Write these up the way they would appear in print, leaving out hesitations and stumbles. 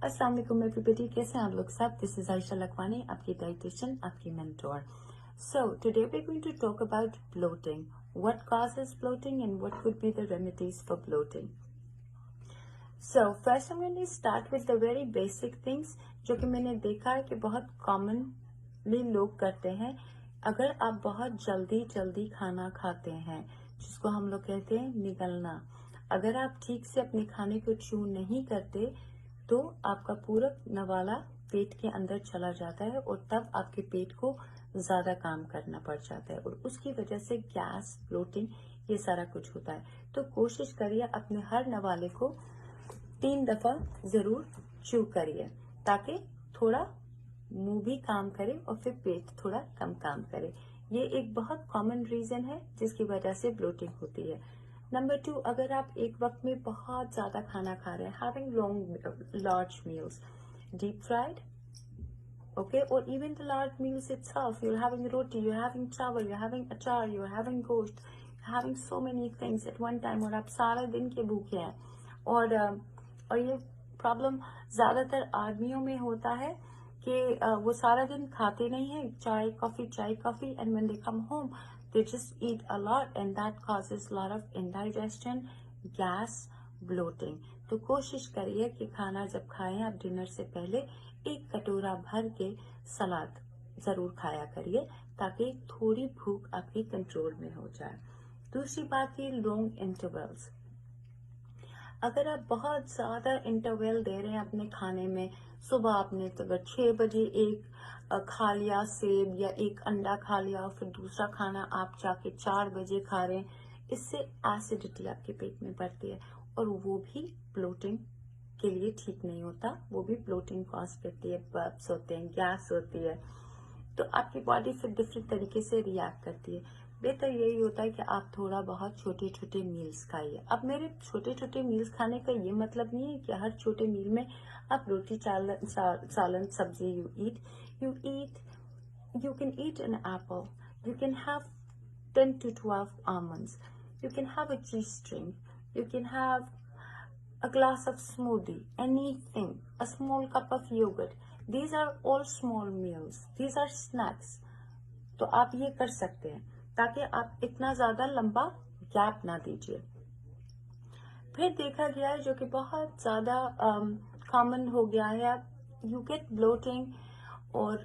अस्सलाम वालेकुम एवरीबॉडी, कैसे हैं आप लोग सब। दिस इज आयशा लखवानी, आपकी डाइटिशियन, आपकी mentor. So today we are going to talk about bloating, what causes bloating and what could be the remedies for bloating. So first I am going to start with the very basic things जो कि मैंने देखा है कि बहुत commonly लोग करते हैं। अगर आप बहुत जल्दी जल्दी खाना खाते हैं, जिसको हम लोग कहते हैं निगलना, अगर आप ठीक से अपने खाने को च्यू नहीं करते तो आपका पूरा नवाला पेट के अंदर चला जाता है और तब आपके पेट को ज्यादा काम करना पड़ जाता है और उसकी वजह से गैस, ब्लोटिंग, ये सारा कुछ होता है। तो कोशिश करिए अपने हर नवाले को 3 दफा जरूर च्यू करिए ताकि थोड़ा मुंह भी काम करे और फिर पेट थोड़ा कम काम करे। ये एक बहुत कॉमन रीजन है जिसकी वजह से ब्लोटिंग होती है। नंबर 2, अगर आप एक वक्त में बहुत ज्यादा खाना खा रहे हैं, having long large meals, deep fried, okay, or even the large meals itself, you're having roti, you're having chawal, you're having achar, you're having gosht, you're having so many things at one time और आप सारा दिन के भूखे हैं। और ये problem ज्यादातर आदमियों में होता है कि वो सारा दिन खाते नहीं है, चाय coffee, and when they come home they just eat a lot and that causes a lot of indigestion, gas, bloating। तो कोशिश करिए कि खाना जब खाएं आप डिनर से पहले 1 कटोरा भर के सलाद जरूर खाया करिए ताकि थोड़ी भूख आपकी कंट्रोल में हो जाए। दूसरी बात ये लॉन्ग इंटरवल्स। अगर आप बहुत ज्यादा इंटरवल दे रहे हैं अपने खाने में, सुबह आपने तो अगर 6 बजे एक खा लिया सेब या एक अंडा खा लिया, फिर दूसरा खाना आप जाके 4 बजे खा रहे हैं, इससे एसिडिटी आपके पेट में बढ़ती है और वो भी ब्लोटिंग के लिए ठीक नहीं होता। वो भी ब्लोटिंग कॉज करती है, बर्प्स होते हैं, गैस होती है, तो आपकी बॉडी फिर डिफरेंट तरीके से रिएक्ट करती है। बेहतर यही होता है कि आप थोड़ा बहुत छोटे छोटे मील्स खाइए। अब मेरे छोटे छोटे मील्स खाने का ये मतलब नहीं है कि हर छोटे मील में आप रोटी, सालन, सब्जी you can eat an apple, you can have 10 to 12 almonds, you can have a cheese string, you can have a glass of smoothie, anything, a small cup of yogurt. These are all small meals, these are snacks। तो आप ये कर सकते हैं ताकि आप इतना ज्यादा लंबा गैप ना दीजिए। फिर देखा गया है जो कि बहुत ज्यादा कॉमन हो गया है, यू गेट ब्लोटिंग और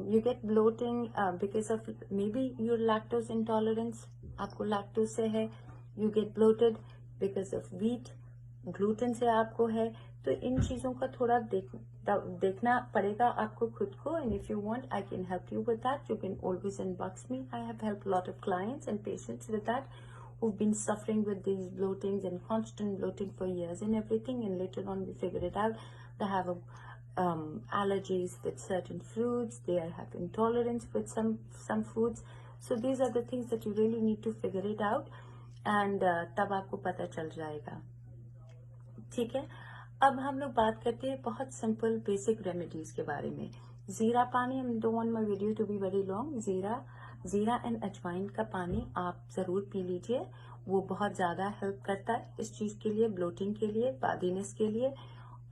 you get bloating because of maybe your lactose intolerance, आपको लैक्टोज से है। You get bloated because of wheat, gluten से आपको है। तो इन चीजों का थोड़ा देखना पड़ेगा आपको खुद को। And if you want I can help you with that, you can always inbox me. I have helped lot of clients and patients with that who've been suffering with these bloatings and constant bloating for years and everything, and later on we figured it out. They have allergies with certain foods, they have intolerance with some foods, so these are the things that you really need to figure it out and तब आपको पता चल जाएगा। ठीक है, अब हम लोग बात करते हैं बहुत सिंपल बेसिक रेमेडीज के बारे में। जीरा पानी, I don't want my video to be very long. जीरा एंड अजवाइन का पानी आप जरूर पी लीजिए, वो बहुत ज्यादा हेल्प करता है इस चीज के लिए, ब्लोटिंग के लिए, बादीनेस के लिए।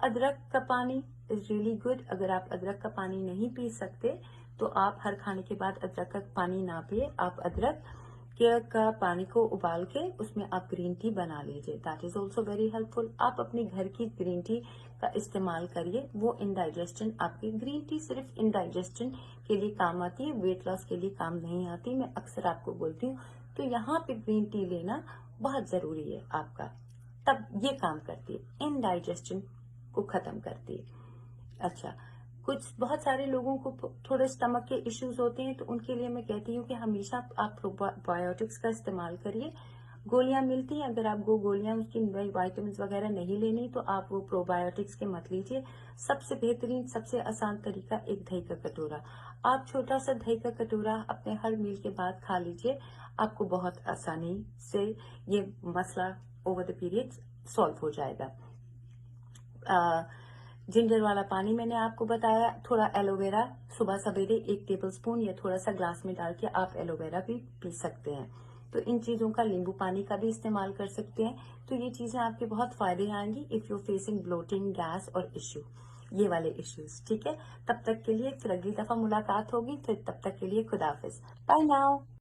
अदरक का पानी इज रियली गुड। अगर आप अदरक का पानी नहीं पी सकते तो आप हर खाने के बाद अदरक का पानी ना पिए, आप अदरक का पानी को उबाल के उसमें आप ग्रीन टी बना लीजिए, that is also very helpful. आप अपने घर की ग्रीन टी का इस्तेमाल करिए, वो इंडाइजेशन, आपकी ग्रीन टी सिर्फ इंडाइजेशन के लिए काम आती है, वेट लॉस के लिए काम नहीं आती, मैं अक्सर आपको बोलती हूँ। तो यहाँ पे ग्रीन टी लेना बहुत जरूरी है आपका, तब ये काम करती है, इंडाइजेशन को खत्म करती है। अच्छा, बहुत सारे लोगों को थोड़े स्टमक के इश्यूज होते हैं, तो उनके लिए मैं कहती हूँ कि हमेशा आप प्रोबायोटिक्स का इस्तेमाल करिए। गोलियां मिलती हैं, अगर आपको गोलियां उसकी विटामिन वगैरह नहीं लेनी तो आप वो प्रोबायोटिक्स के मत लीजिए। सबसे बेहतरीन, सबसे आसान तरीका, एक दही का कटोरा, आप छोटा सा दही का कटोरा अपने हर मील के बाद खा लीजिए, आपको बहुत आसानी से ये मसला ओवर द पीरियड सॉल्व हो जाएगा। जिंजर वाला पानी मैंने आपको बताया, थोड़ा एलोवेरा सुबह सवेरे 1 टेबलस्पून या थोड़ा सा ग्लास में डाल के आप एलोवेरा भी पी सकते हैं। तो तो इन चीजों का नींबू पानी का भी इस्तेमाल कर सकते हैं। तो ये चीजें आपके बहुत फायदे आएंगी if you facing bloating, gas और इश्यू, ये वाले इश्यूज। ठीक है, तब तक के लिए फिर अगली दफा मुलाकात होगी, फिर तब तक के लिए खुदा हाफिज, बाय नाउ।